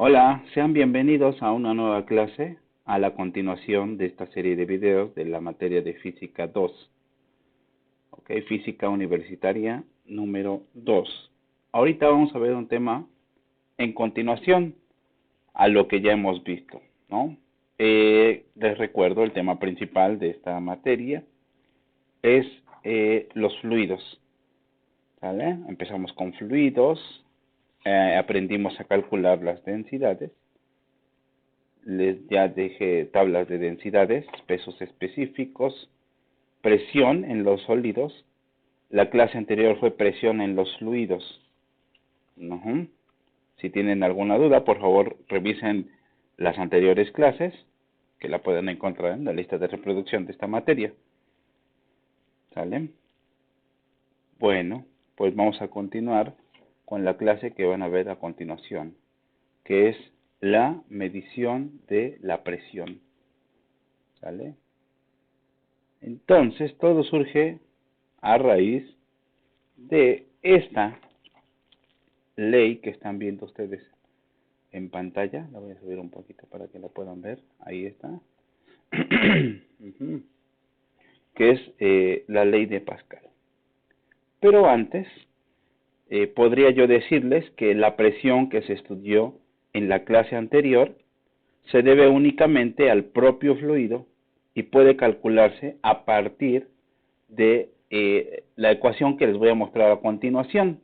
Hola, sean bienvenidos a una nueva clase, a la continuación de esta serie de videos de la materia de Física 2. Ok, Física Universitaria número 2. Ahorita vamos a ver un tema en continuación a lo que ya hemos visto, ¿no? Les recuerdo, el tema principal de esta materia es los fluidos, ¿vale? Empezamos con fluidos, aprendimos a calcular las densidades. Ya dejé tablas de densidades, pesos específicos, presión en los sólidos. La clase anterior fue presión en los fluidos. Si tienen alguna duda, por favor revisen las anteriores clases, que la pueden encontrar en la lista de reproducción de esta materia. ¿Sale? Bueno, pues vamos a continuar con la clase que van a ver a continuación, que es la medición de la presión. ¿Sale? Entonces, todo surge a raíz de esta ley que están viendo ustedes en pantalla. La voy a subir un poquito para que la puedan ver. Ahí está. Que es la ley de Pascal. Pero antes, podría yo decirles que la presión que se estudió en la clase anterior se debe únicamente al propio fluido y puede calcularse a partir de la ecuación que les voy a mostrar a continuación.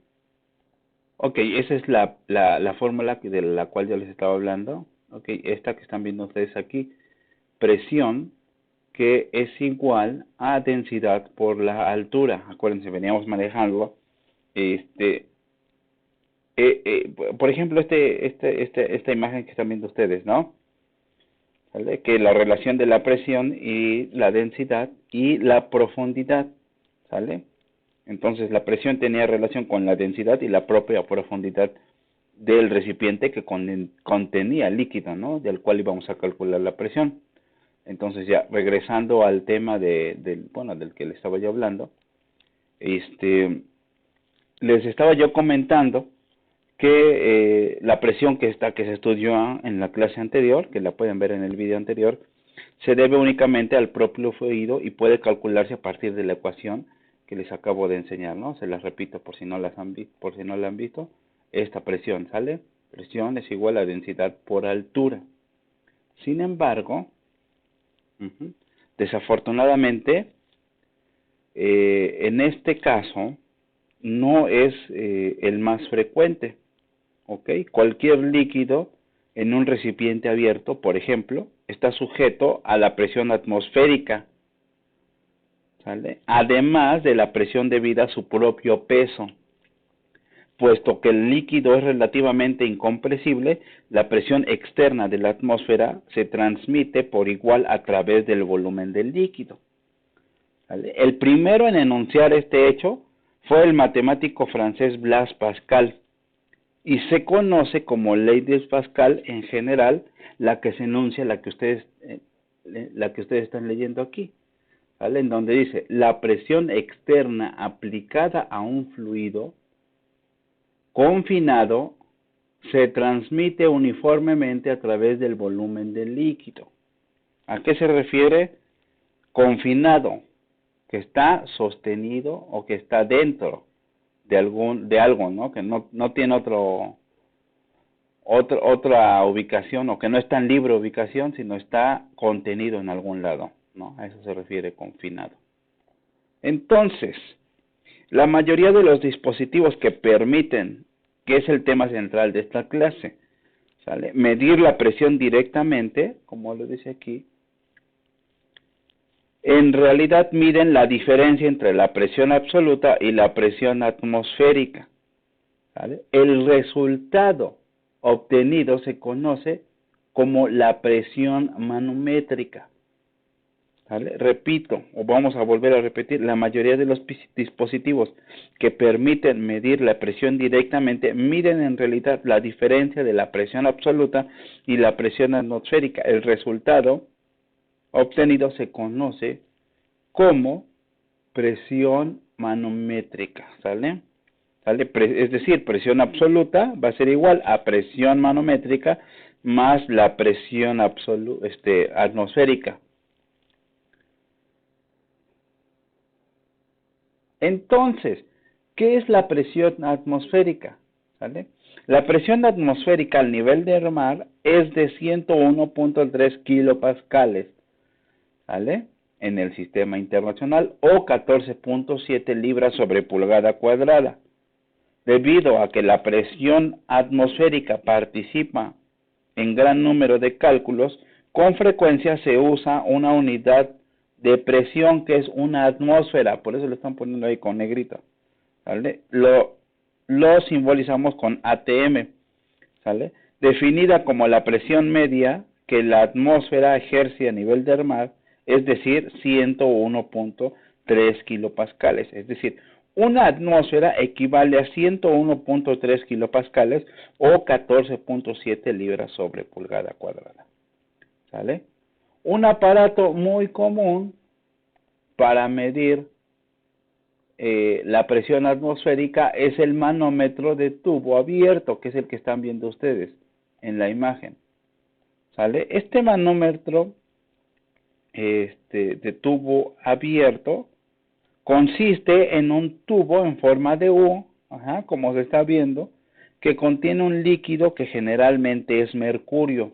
Ok, esa es la fórmula de la cual yo les estaba hablando. Ok, esta que están viendo ustedes aquí, presión que es igual a densidad por la altura. Acuérdense, veníamos manejando por ejemplo, esta imagen que están viendo ustedes, ¿no? ¿Vale? Que la relación de la presión y la densidad y la profundidad, ¿sale? Entonces la presión tenía relación con la densidad y la propia profundidad del recipiente que contenía líquido, ¿no? Del cual íbamos a calcular la presión. Entonces ya regresando al tema del que les estaba yo hablando, les estaba yo comentando que la presión que se estudió en la clase anterior, que la pueden ver en el video anterior, se debe únicamente al propio fluido y puede calcularse a partir de la ecuación que les acabo de enseñar, ¿no? Se las repito por si no la han visto. Esta presión, ¿sale? Presión es igual a densidad por altura. Sin embargo, desafortunadamente, en este caso, no es el más frecuente. ¿Ok? Cualquier líquido en un recipiente abierto, por ejemplo, está sujeto a la presión atmosférica, ¿sale? Además de la presión debida a su propio peso. Puesto que el líquido es relativamente incompresible, la presión externa de la atmósfera se transmite por igual a través del volumen del líquido. ¿Vale? El primero en enunciar este hecho fue el matemático francés Blaise Pascal, y se conoce como ley de Pascal en general, la que se enuncia, la que ustedes están leyendo aquí, ¿vale? En donde dice, la presión externa aplicada a un fluido confinado se transmite uniformemente a través del volumen del líquido. ¿A qué se refiere? Confinado, que está sostenido o que está dentro de algo, ¿no? Que no tiene otra ubicación, o que no está en libre ubicación, sino está contenido en algún lado, ¿no? A eso se refiere confinado. Entonces, la mayoría de los dispositivos que permiten, que es el tema central de esta clase, ¿sale? Medir la presión directamente, como lo dice aquí, en realidad miden la diferencia entre la presión absoluta y la presión atmosférica, ¿sale? El resultado obtenido se conoce como la presión manométrica. ¿Vale? Repito, o vamos a volver a repetir, la mayoría de los dispositivos que permiten medir la presión directamente miden en realidad la diferencia de la presión absoluta y la presión atmosférica. El resultado obtenido se conoce como presión manométrica, ¿sale? ¿Sale? Es decir, presión absoluta va a ser igual a presión manométrica más la presión atmosférica. Entonces, ¿qué es la presión atmosférica? ¿Sale? La presión atmosférica al nivel del mar es de 101.3 kilopascales, ¿sale? En el sistema internacional, o 14.7 libras sobre pulgada cuadrada. Debido a que la presión atmosférica participa en gran número de cálculos, con frecuencia se usa una unidad de presión que es una atmósfera, por eso lo están poniendo ahí con negrito, ¿vale? Lo simbolizamos con ATM, ¿sale? Definida como la presión media que la atmósfera ejerce a nivel del mar, es decir, 101.3 kilopascales, es decir, una atmósfera equivale a 101.3 kilopascales o 14.7 libras sobre pulgada cuadrada. ¿Sale? Un aparato muy común para medir la presión atmosférica es el manómetro de tubo abierto, que es el que están viendo ustedes en la imagen. ¿Sale? Este manómetro de tubo abierto consiste en un tubo en forma de U, como se está viendo, que contiene un líquido que generalmente es mercurio.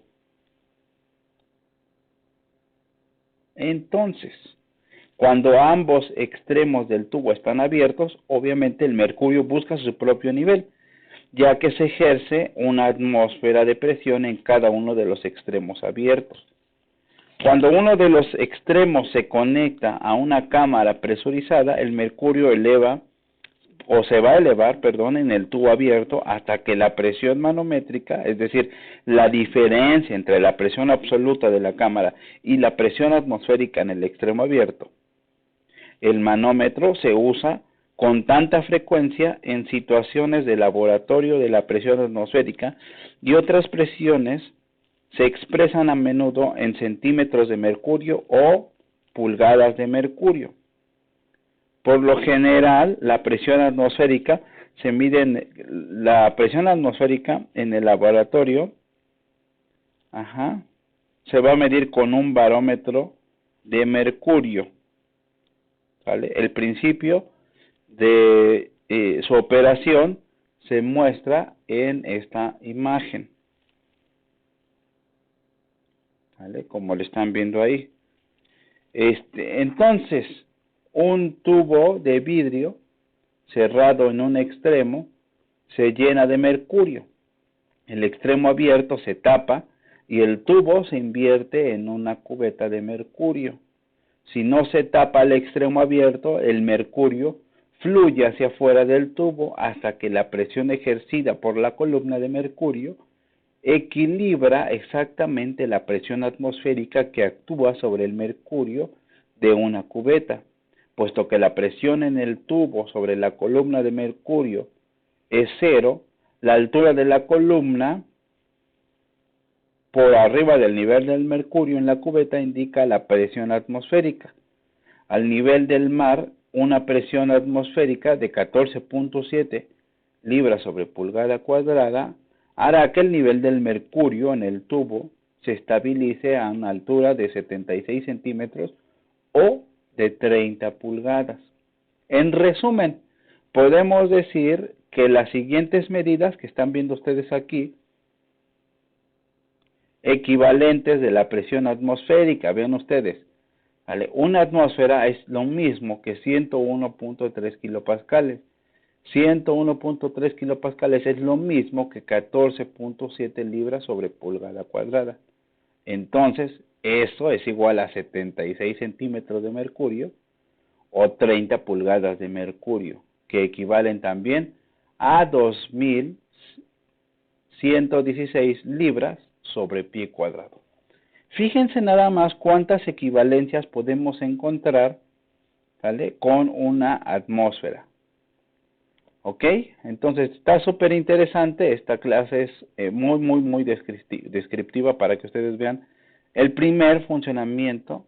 Entonces, cuando ambos extremos del tubo están abiertos, obviamente el mercurio busca su propio nivel, ya que se ejerce una atmósfera de presión en cada uno de los extremos abiertos. Cuando uno de los extremos se conecta a una cámara presurizada, el mercurio se va a elevar, en el tubo abierto hasta que la presión manométrica, es decir, la diferencia entre la presión absoluta de la cámara y la presión atmosférica en el extremo abierto. El manómetro se usa con tanta frecuencia en situaciones de laboratorio de la presión atmosférica y otras presiones se expresan a menudo en centímetros de mercurio o pulgadas de mercurio. Por lo general, la presión atmosférica se mide en el laboratorio, se va a medir con un barómetro de mercurio. ¿Vale? El principio de su operación se muestra en esta imagen. ¿Vale? Como lo están viendo ahí. Entonces, un tubo de vidrio cerrado en un extremo se llena de mercurio. El extremo abierto se tapa y el tubo se invierte en una cubeta de mercurio. Si no se tapa el extremo abierto, el mercurio fluye hacia afuera del tubo hasta que la presión ejercida por la columna de mercurio equilibra exactamente la presión atmosférica que actúa sobre el mercurio de una cubeta. Puesto que la presión en el tubo sobre la columna de mercurio es 0, la altura de la columna por arriba del nivel del mercurio en la cubeta indica la presión atmosférica. Al nivel del mar, una presión atmosférica de 14.7 libras sobre pulgada cuadrada hará que el nivel del mercurio en el tubo se estabilice a una altura de 76 centímetros o de 30 pulgadas. En resumen, podemos decir que las siguientes medidas que están viendo ustedes aquí, equivalentes de la presión atmosférica, vean ustedes, ¿vale? Una atmósfera es lo mismo que 101.3 kilopascales. 101.3 kilopascales es lo mismo que 14.7 libras sobre pulgada cuadrada. Entonces, eso es igual a 76 centímetros de mercurio o 30 pulgadas de mercurio, que equivalen también a 2.116 libras sobre pie cuadrado. Fíjense nada más cuántas equivalencias podemos encontrar, ¿vale?, con una atmósfera. ¿Ok? Entonces está súper interesante. Esta clase es muy descriptiva para que ustedes vean el primer funcionamiento,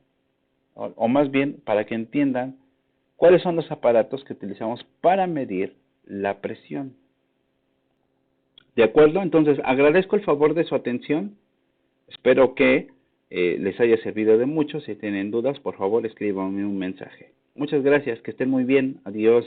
o más bien para que entiendan cuáles son los aparatos que utilizamos para medir la presión. ¿De acuerdo? Entonces, agradezco el favor de su atención. Espero que les haya servido de mucho. Si tienen dudas, por favor, escríbanme un mensaje. Muchas gracias, que estén muy bien. Adiós.